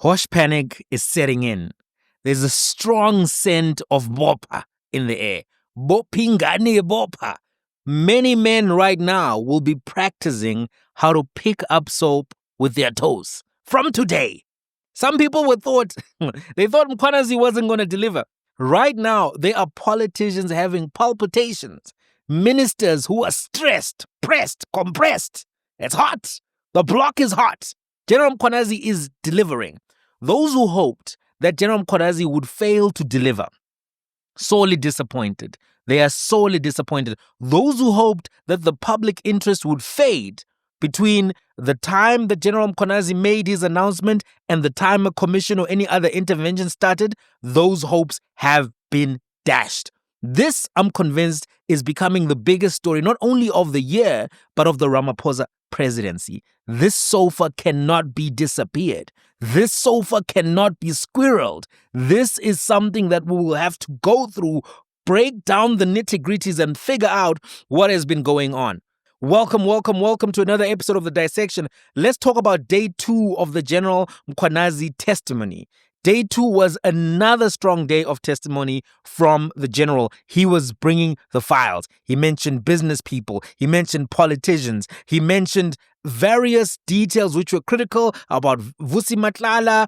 Hosh panic is setting in. There's a strong scent of bopa in the air. Bopingane bopa. Many men right now will be practicing how to pick up soap with their toes from today. Some people thought Mkhwanazi wasn't going to deliver. Right now, there are politicians having palpitations. Ministers who are stressed, pressed, compressed. It's hot. The block is hot. General Mkhwanazi is delivering. Those who hoped that General Mkhwanazi would fail to deliver, sorely disappointed. They are sorely disappointed. Those who hoped that the public interest would fade between the time that General Mkhwanazi made his announcement and the time a commission or any other intervention started, those hopes have been dashed. This, I'm convinced, is becoming the biggest story, not only of the year, but of the Ramaphosa presidency. This sofa cannot be disappeared. This sofa cannot be squirreled. This is something that we will have to go through, break down the nitty-gritties and figure out what has been going on. Welcome to another episode of The Dissection. Let's talk about day 2 of the General Mkhwanazi testimony. Day 2 was another strong day of testimony from the general. He was bringing the files. He mentioned business people. He mentioned politicians. He mentioned various details which were critical about Vusi Matlala,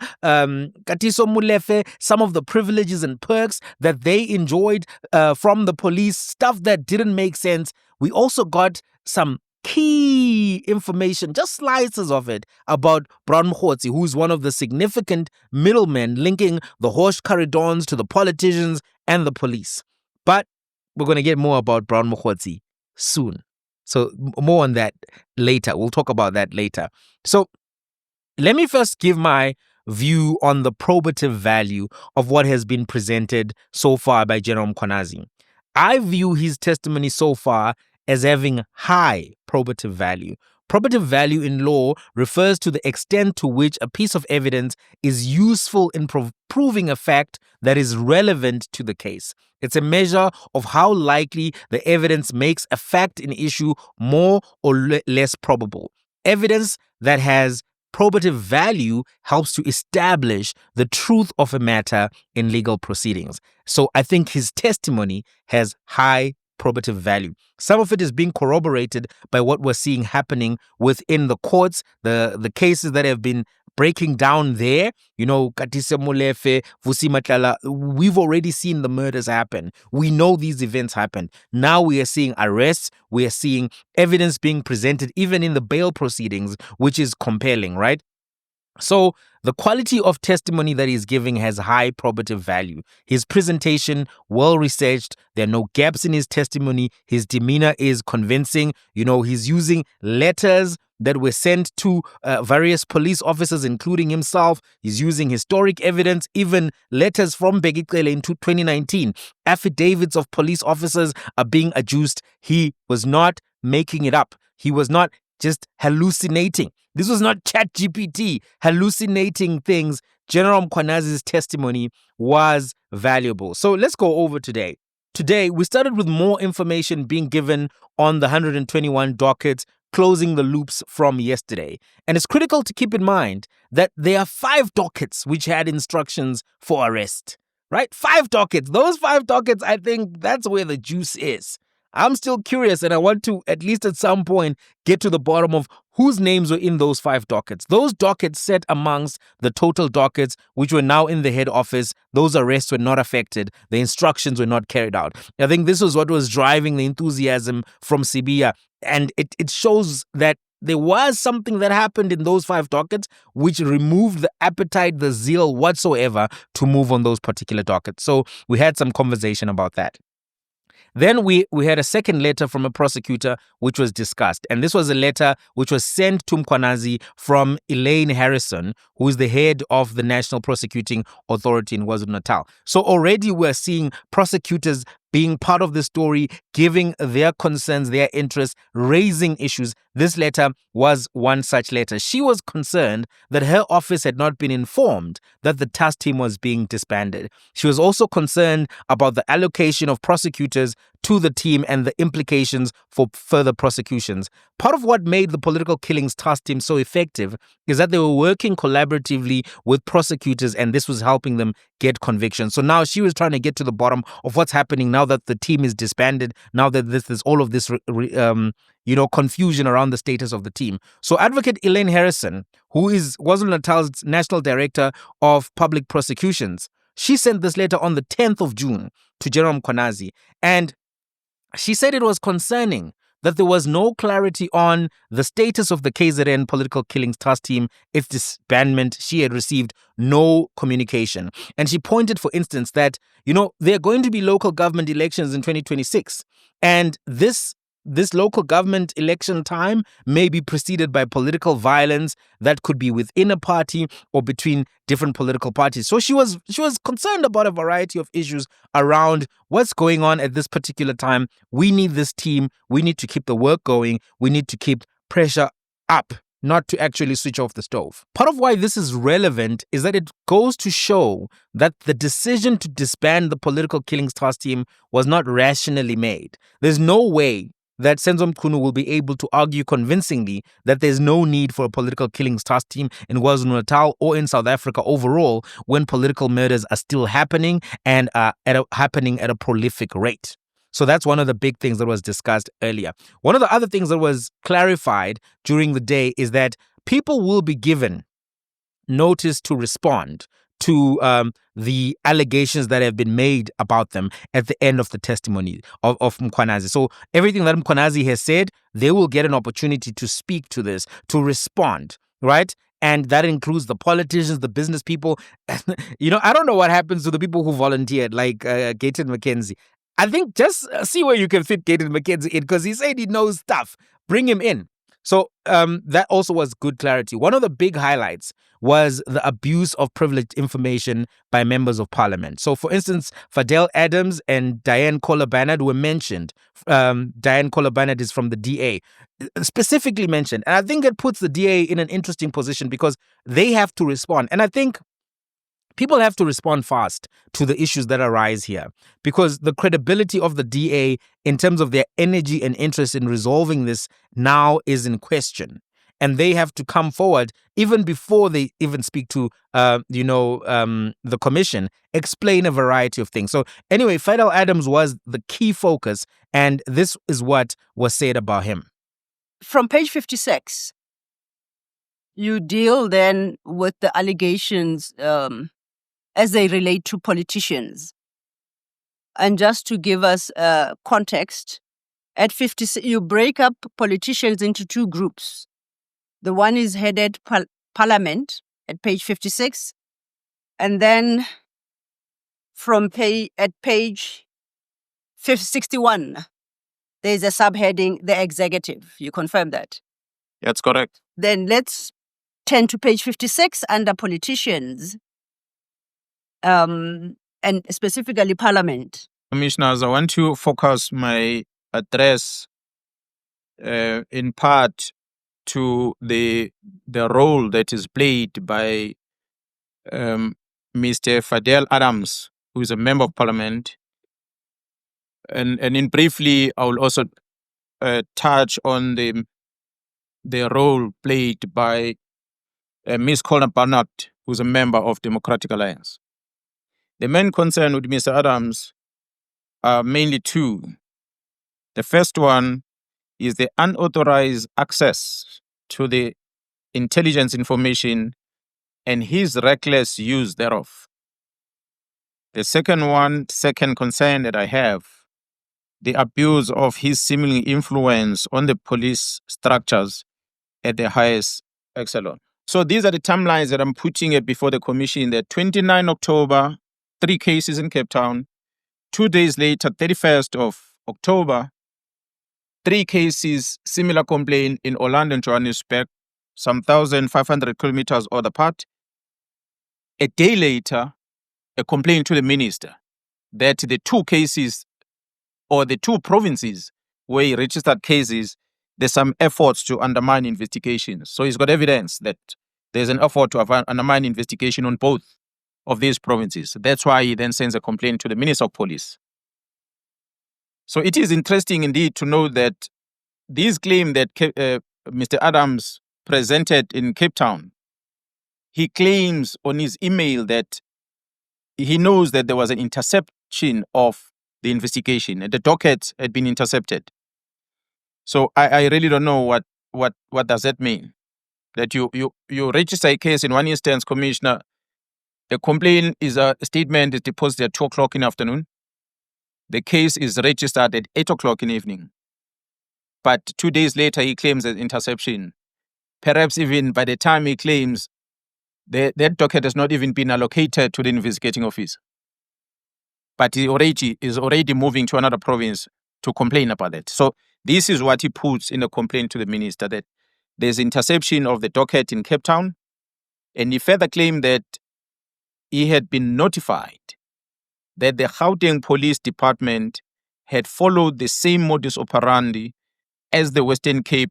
Katiso Molefe, some of the privileges and perks that they enjoyed from the police, stuff that didn't make sense. We also got some key information, just slices of it, about Brown Mkhwanazi, who's one of the significant middlemen linking the Hosh Cari Dons to the politicians and the police. But we're going to get more about Brown Mkhwanazi soon. So more on that later. We'll talk about that later. So let me first give my view on the probative value of what has been presented so far by General Mkhwanazi. I view his testimony so far as having high probative value. Probative value in law refers to the extent to which a piece of evidence is useful in proving a fact that is relevant to the case. It's a measure of how likely the evidence makes a fact in issue more or less probable. Evidence that has probative value helps to establish the truth of a matter in legal proceedings. So I think his testimony has high probative value. Some of it is being corroborated by what we're seeing happening within the courts, the cases that have been breaking down there. You know, Katise Molefe, Vusi Matlala, we've already seen the murders happen. We know these events happened. Now we are seeing arrests. We are seeing evidence being presented even in the bail proceedings, which is compelling, right? So the quality of testimony that he's giving has high probative value. His presentation, well-researched. There are no gaps in his testimony. His demeanor is convincing. You know, he's using letters that were sent to various police officers, including himself. He's using historic evidence, even letters from Begicele in 2019. Affidavits of police officers are being adduced. He was not making it up. He was not just hallucinating. This was not ChatGPT hallucinating things. General Mkhwanazi's testimony was valuable. So let's go over today. Today, we started with more information being given on the 121 dockets, closing the loops from yesterday. And it's critical to keep in mind that there are 5 dockets which had instructions for arrest, right? 5 dockets. Those 5 dockets, I think that's where the juice is. I'm still curious, and I want to, at least at some point, get to the bottom of whose names were in those 5 dockets. Those dockets sat amongst the total dockets, which were now in the head office. Those arrests were not affected. The instructions were not carried out. I think this was what was driving the enthusiasm from Sibiya, and it shows that there was something that happened in those 5 dockets which removed the appetite, the zeal whatsoever to move on those particular dockets. So we had some conversation about that. Then we had a second letter from a prosecutor which was discussed. And this was a letter which was sent to Mkhwanazi from Elaine Harrison, who is the head of the National Prosecuting Authority in KwaZulu-Natal. So already we're seeing prosecutors being part of the story, giving their concerns, their interests, raising issues. This letter was one such letter. She was concerned that her office had not been informed that the task team was being disbanded. She was also concerned about the allocation of prosecutors to the team and the implications for further prosecutions. Part of what made the political killings task team so effective is that they were working collaboratively with prosecutors, and this was helping them get convictions. So now she was trying to get to the bottom of what's happening now that the team is disbanded, now that there's all of this confusion around the status of the team. So Advocate Elaine Harrison, who is KwaZulu-Natal's National Director of Public Prosecutions, she sent this letter on the 10th of June to General Mkhwanazi, and she said it was concerning that there was no clarity on the status of the KZN Political Killings Task Team, its disbandment. She had received no communication. And she pointed, for instance, that, there are going to be local government elections in 2026. And this local government election time may be preceded by political violence that could be within a party or between different political parties. So she was concerned about a variety of issues around what's going on at this particular time. We need this team. We need to keep the work going. We need to keep pressure up, not to actually switch off the stove. Part of why this is relevant is that it goes to show that the decision to disband the political killings task team was not rationally made. There's no way that Senzo Mchunu will be able to argue convincingly that there's no need for a political killings task team in KwaZulu-Natal or in South Africa overall when political murders are still happening and are happening at a prolific rate. So that's one of the big things that was discussed earlier. One of the other things that was clarified during the day is that people will be given notice to respond to the allegations that have been made about them at the end of the testimony of Mkhwanazi. So everything that Mkhwanazi has said, they will get an opportunity to speak to this, to respond, right? And that includes the politicians, the business people. I don't know what happens to the people who volunteered, like Gayton McKenzie. I think just see where you can fit Gayton McKenzie in, because he said he knows stuff. Bring him in. So that also was good clarity. One of the big highlights was the abuse of privileged information by members of parliament. So, for instance, Fadel Adams and Diane Kohler-Bannard were mentioned. Diane Kohler-Bannard is from the DA, specifically mentioned. And I think it puts the DA in an interesting position because they have to respond. And I think people have to respond fast to the issues that arise here, because the credibility of the DA in terms of their energy and interest in resolving this now is in question. And they have to come forward even before they even speak to, the commission, explain a variety of things. So anyway, Fidel Adams was the key focus, and this is what was said about him. From page 56, you deal then with the allegations as they relate to politicians. And just to give us context, at 56, you break up politicians into two groups. The one is headed Parliament at page 56. And then at page 61, there's a subheading, the executive. You confirm that? That's correct. Then let's turn to page 56 under politicians. And specifically Parliament. Commissioners, I want to focus my address in part to the role that is played by Mr. Fadel Adams, who is a member of Parliament. And in briefly, I will also touch on the role played by Ms. Kohler-Bannard, who is a member of Democratic Alliance. The main concern with Mr. Adams are mainly two. The first one is the unauthorized access to the intelligence information and his reckless use thereof. The second concern that I have, the abuse of his seeming influence on the police structures at the highest echelon. So these are the timelines that I'm putting it before the commission. The 29 October, 3 cases in Cape Town. 2 days later, 31st of October, 3 cases, similar complaint in Orlando and Johannesburg, some 1,500 kilometers other part. A day later, a complaint to the minister that the 2 cases or the 2 provinces where he registered cases, there's some efforts to undermine investigations. So he's got evidence that there's an effort to undermine investigation on both of these provinces. That's why he then sends a complaint to the Minister of Police. So it is interesting indeed to know that this claim that Mr. Adams presented in Cape Town, he claims on his email that he knows that there was an interception of the investigation and the docket had been intercepted. So I really don't know what does that mean. That you register a case in one instance, Commissioner, the complaint is a statement is deposited at 2 o'clock in the afternoon. The case is registered at 8 o'clock in the evening. But 2 days later, he claims an interception. Perhaps even by the time he claims, that docket has not even been allocated to the investigating office. But he is already moving to another province to complain about it. So this is what he puts in the complaint to the minister, that there's interception of the docket in Cape Town. And he further claimed that he had been notified that the Gauteng Police Department had followed the same modus operandi as the Western Cape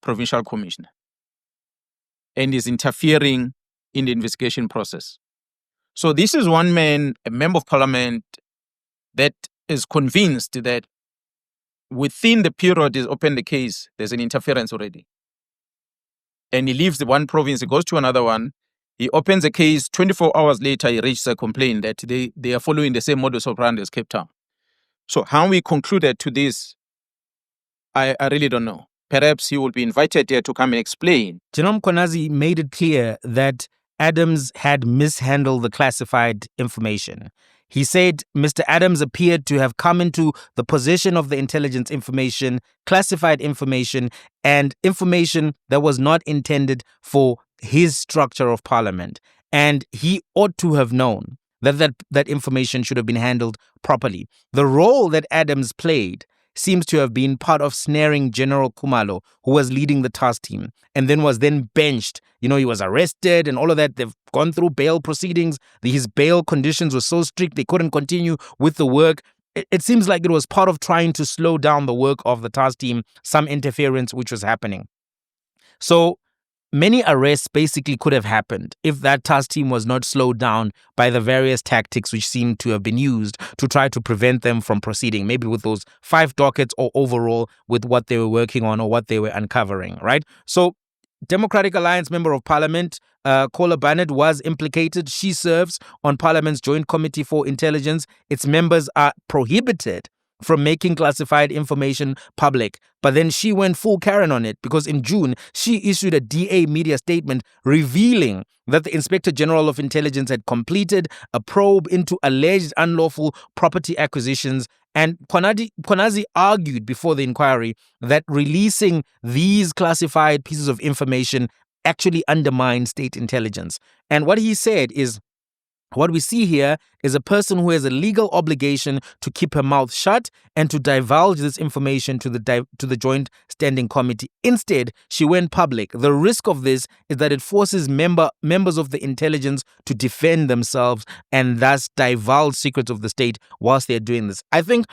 Provincial Commissioner and is interfering in the investigation process. So this is one man, a member of parliament, that is convinced that within the period he's opened the case, there's an interference already. And he leaves the one province, he goes to another one, he opens a case, 24 hours later, he reaches a complaint that they are following the same modus operandi as Cape Town. So how we concluded to this, I really don't know. Perhaps he will be invited here to come and explain. Nhlanhla Mkhwanazi made it clear that Adams had mishandled the classified information. He said Mr. Adams appeared to have come into the possession of the intelligence information, classified information, and information that was not intended for his structure of parliament. And he ought to have known that information should have been handled properly. The role that Adams played seems to have been part of snaring General Khumalo, who was leading the task team, and then was benched. He was arrested and all of that. They've gone through bail proceedings. His bail conditions were so strict they couldn't continue with the work. It seems like it was part of trying to slow down the work of the task team, some interference which was happening. So many arrests basically could have happened if that task team was not slowed down by the various tactics which seem to have been used to try to prevent them from proceeding, maybe with those 5 dockets or overall with what they were working on or what they were uncovering, right? So Democratic Alliance Member of Parliament, Kola Barnett, was implicated. She serves on Parliament's Joint Committee for Intelligence. Its members are prohibited from making classified information public. But then she went full Karen on it, because in June, she issued a DA media statement revealing that the Inspector General of Intelligence had completed a probe into alleged unlawful property acquisitions. And Mkhwanazi argued before the inquiry that releasing these classified pieces of information actually undermined state intelligence. And what he said is, what we see here is a person who has a legal obligation to keep her mouth shut and to divulge this information to the Joint Standing Committee. Instead, she went public. The risk of this is that it forces members of the intelligence to defend themselves and thus divulge secrets of the state whilst they're doing this. I think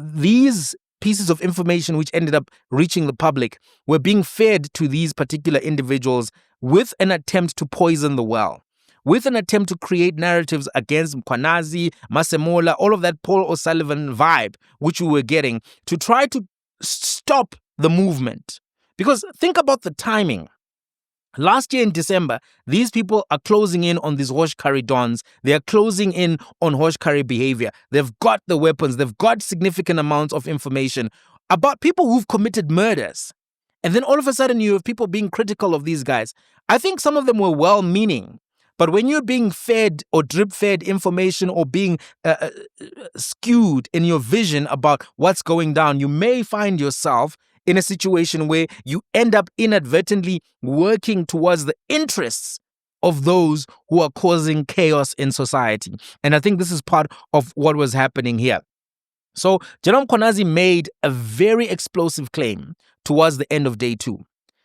these pieces of information which ended up reaching the public were being fed to these particular individuals with an attempt to poison the well, with an attempt to create narratives against Mkhwanazi, Masemola, all of that Paul O'Sullivan vibe, which we were getting, to try to stop the movement. Because think about the timing. Last year in December, these people are closing in on these Hosh Cari Dons. They are closing in on Hosh Cari Behaviour. They've got the weapons. They've got significant amounts of information about people who've committed murders. And then all of a sudden you have people being critical of these guys. I think some of them were well-meaning. But when you're being fed or drip-fed information or being skewed in your vision about what's going down, you may find yourself in a situation where you end up inadvertently working towards the interests of those who are causing chaos in society. And I think this is part of what was happening here. So Nhlanhla Mkhwanazi made a very explosive claim towards the end of day 2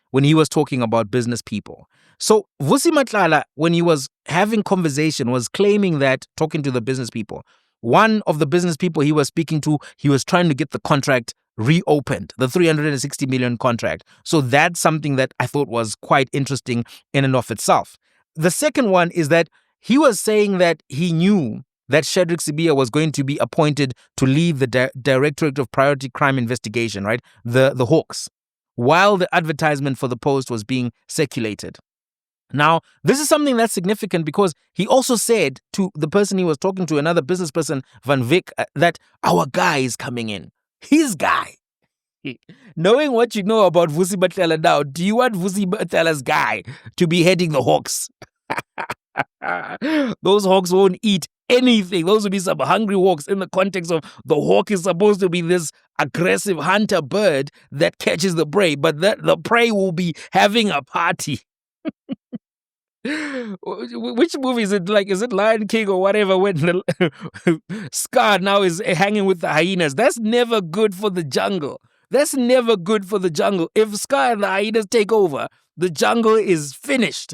when he was talking about business people. So Vusi Matlala, when he was having conversation, was claiming that, talking to the business people, one of the business people he was speaking to, he was trying to get the contract reopened, the 360 million contract. So that's something that I thought was quite interesting in and of itself. The second one is that he was saying that he knew that Shadrack Sibiya was going to be appointed to lead the Directorate of Priority Crime Investigation, right? The Hawks, while the advertisement for the post was being circulated. Now, this is something that's significant because he also said to the person he was talking to, another business person, Van Vick, that our guy is coming in. His guy. Knowing what you know about Vusi Matlala now, do you want Vusi Matlala's guy to be heading the Hawks? Those Hawks won't eat anything. Those will be some hungry Hawks in the context of the hawk is supposed to be this aggressive hunter bird that catches the prey, but the prey will be having a party. Which movie is it like? Is it Lion King or whatever when the Scar now is hanging with the hyenas? That's never good for the jungle. That's never good for the jungle. If Scar and the hyenas take over, the jungle is finished.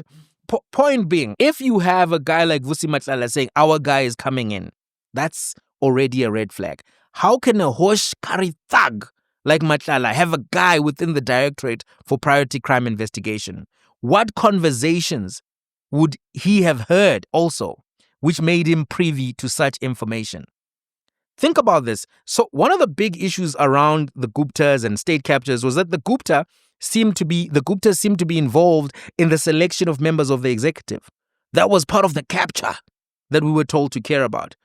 Point being, if you have a guy like Vusi Matlala saying, our guy is coming in, that's already a red flag. How can a Hosh Cari thug like Matlala have a guy within the Directorate for Priority Crime Investigation? What conversations would he have heard also, which made him privy to such information? Think about this. So one of the big issues around the Guptas and state captures was that the Guptas seemed to be involved in the selection of members of the executive. That was part of the capture that we were told to care about.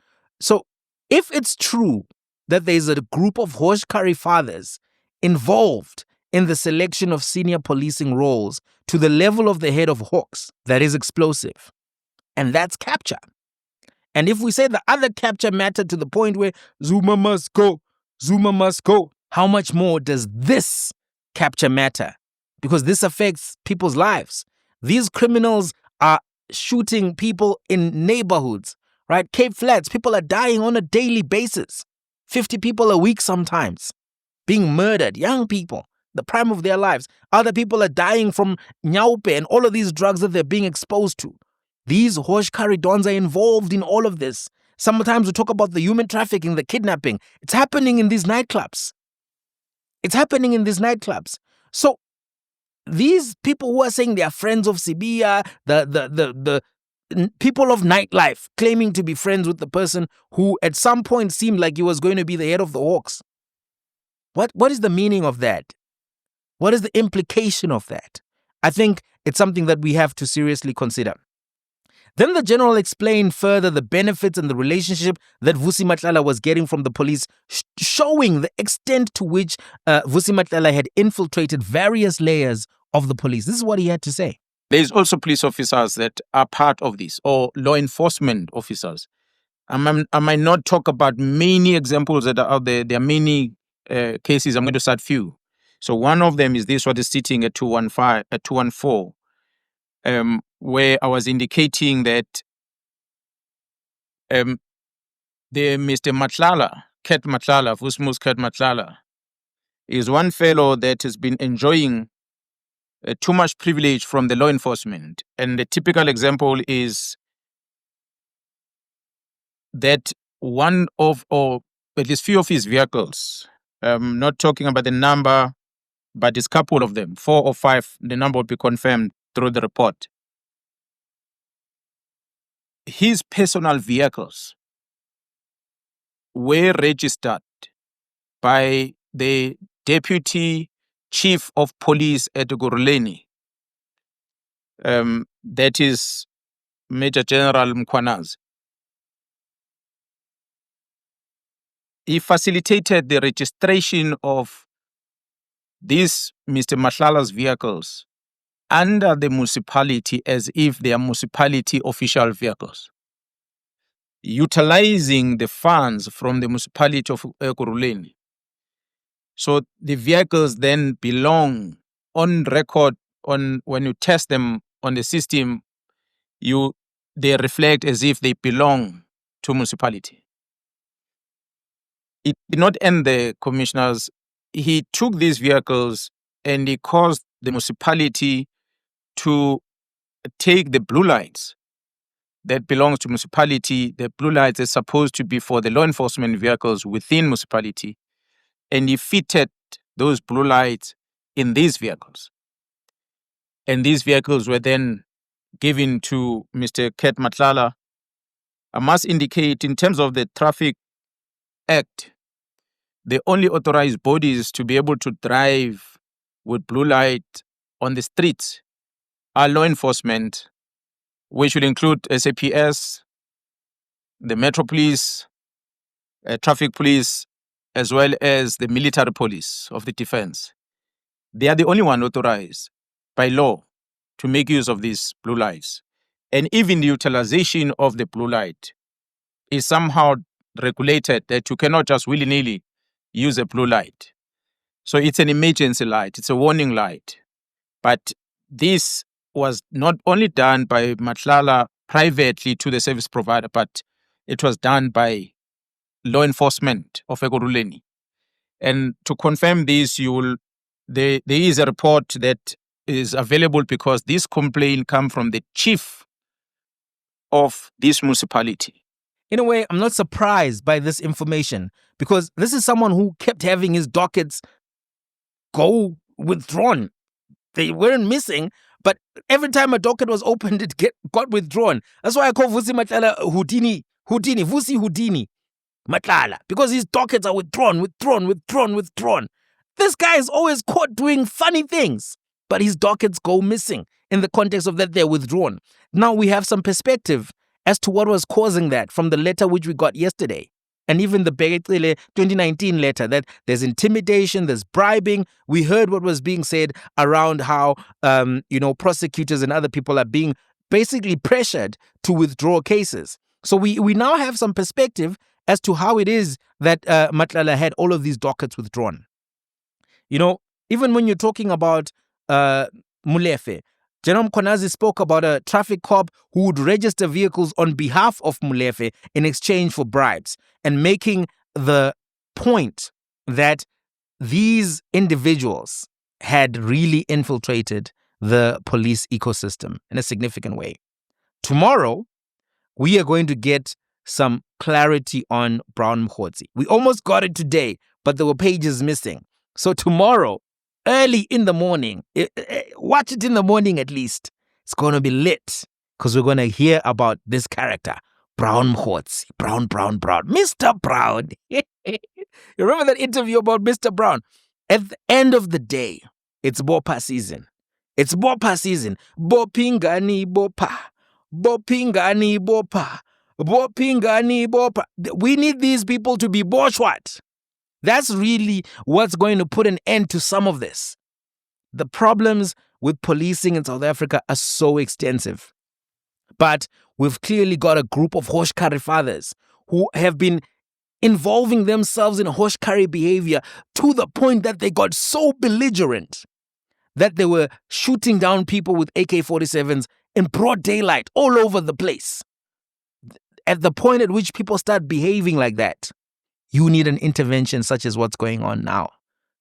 So if it's true that there's a group of Hosh Kari fathers involved in the selection of senior policing roles to the level of the head of Hawks, that is explosive. And that's capture. And if we say the other capture mattered to the point where Zuma must go, how much more does this capture matter? Because this affects people's lives. These criminals are shooting people in neighborhoods, right? Cape Flats, people are dying on a daily basis. 50 people a week sometimes, being murdered, young people, the prime of their lives. Other people are dying from nyaupe and all of these drugs that they're being exposed to. These Hosh Kari Dons are involved in all of this. Sometimes we talk about the human trafficking, the kidnapping. It's happening in these nightclubs. So these people who are saying they are friends of Sibiya, the people of nightlife claiming to be friends with the person who at some point seemed like he was going to be the head of the Hawks. What is the meaning of that? What is the implication of that? I think it's something that we have to seriously consider. Then the general explained further the benefits and the relationship that Vusi Matlala was getting from the police, showing the extent to which Vusi Matlala had infiltrated various layers of the police. This is what he had to say. There's also police officers that are part of this, or law enforcement officers. I might not talk about many examples that are out there. There are many cases. I'm going to start few. So one of them is this, what is sitting at 214, where I was indicating that the Mr. Matlala, Ket Matlala, Vusmus Ket Matlala, is one fellow that has been enjoying too much privilege from the law enforcement. And the typical example is that one of, or at least few of his vehicles, not talking about the number, but it's a couple of them, 4 or 5, the number will be confirmed through the report. His personal vehicles were registered by the Deputy Chief of Police at Guruleni, that is Major General Mkhwanazi. He facilitated the registration of these Mr. Matlala's vehicles under the municipality as if they are municipality official vehicles, utilizing the funds from the municipality of Ekurhuleni. So the vehicles then belong on record, on when you test them on the system, they reflect as if they belong to municipality. It did not end there, commissioners. He took these vehicles and he caused the municipality to take the blue lights that belongs to municipality. The blue lights are supposed to be for the law enforcement vehicles within municipality. And he fitted those blue lights in these vehicles. And these vehicles were then given to Mr. Ket Matlala I must indicate, in terms of the Traffic Act, the only authorized bodies to be able to drive with blue light on the streets are law enforcement, which will include SAPS, the Metro Police, Traffic Police, as well as the military police of the defense. They are the only one authorized by law to make use of these blue lights. And even the utilization of the blue light is somehow regulated, that you cannot just willy-nilly use a blue light. So it's an emergency light, it's a warning light. But this was not only done by Nhlanhla privately to the service provider, but it was done by law enforcement of Ekurhuleni. And to confirm this, there is a report that is available, because this complaint comes from the chief of this municipality. In a way, I'm not surprised by this information, because this is someone who kept having his dockets go withdrawn. They weren't missing, but every time a docket was opened, it got withdrawn. That's why I call Vusi Nhlanhla Vusi Houdini Nhlanhla, because his dockets are withdrawn. This guy is always caught doing funny things, but his dockets go missing in the context of that they're withdrawn. Now we have some perspective as to what was causing that from the letter which we got yesterday. And even the Bekele 2019 letter, that there's intimidation, there's bribing. We heard what was being said around how, prosecutors and other people are being basically pressured to withdraw cases. So we now have some perspective as to how it is that Nhlanhla had all of these dockets withdrawn. Even when you're talking about Molefe, Nhlanhla Mkhwanazi spoke about a traffic cop who would register vehicles on behalf of Molefe in exchange for bribes, and making the point that these individuals had really infiltrated the police ecosystem in a significant way. Tomorrow, we are going to get some clarity on Brown Mkhwanazi. We almost got it today, but there were pages missing. So tomorrow, early in the morning, watch it in the morning at least. It's going to be lit, because we're going to hear about this character, Brown Mkhwanazi. Brown. Mr. Brown. You remember that interview about Mr. Brown? At the end of the day, it's Bopa season. Bopingani Bopa. Bopingani Bopa. Bopingani Bopa. We need these people to be bourgeois. That's really what's going to put an end to some of this. The problems with policing in South Africa are so extensive. But we've clearly got a group of Hosh Cari fathers who have been involving themselves in Hosh Cari behavior to the point that they got so belligerent that they were shooting down people with AK-47s in broad daylight all over the place. At the point at which people start behaving like that, you need an intervention such as what's going on now.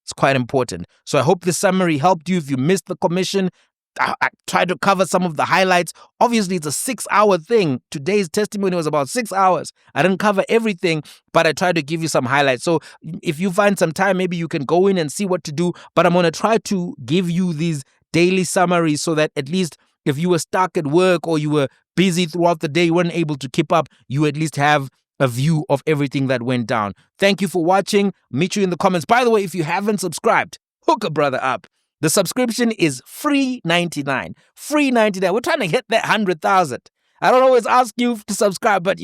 It's quite important. So I hope this summary helped you. If you missed the commission, I tried to cover some of the highlights. Obviously, it's a 6-hour thing. Today's testimony was about 6 hours. I didn't cover everything, but I tried to give you some highlights. So if you find some time, maybe you can go in and see what to do. But I'm going to try to give you these daily summaries so that at least if you were stuck at work or you were busy throughout the day, you weren't able to keep up, you at least have a view of everything that went down. Thank you for watching. Meet you in the comments. By the way, if you haven't subscribed, hook a brother up. The subscription is free 99. Free 99. We're trying to hit that 100,000. I don't always ask you to subscribe, but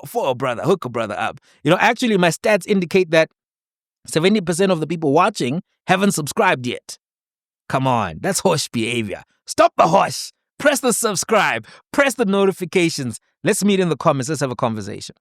for a brother, hook a brother up. Actually, my stats indicate that 70% of the people watching haven't subscribed yet. Come on, that's Hosh behavior. Stop the Hosh. Press the subscribe. Press the notifications. Let's meet in the comments. Let's have a conversation.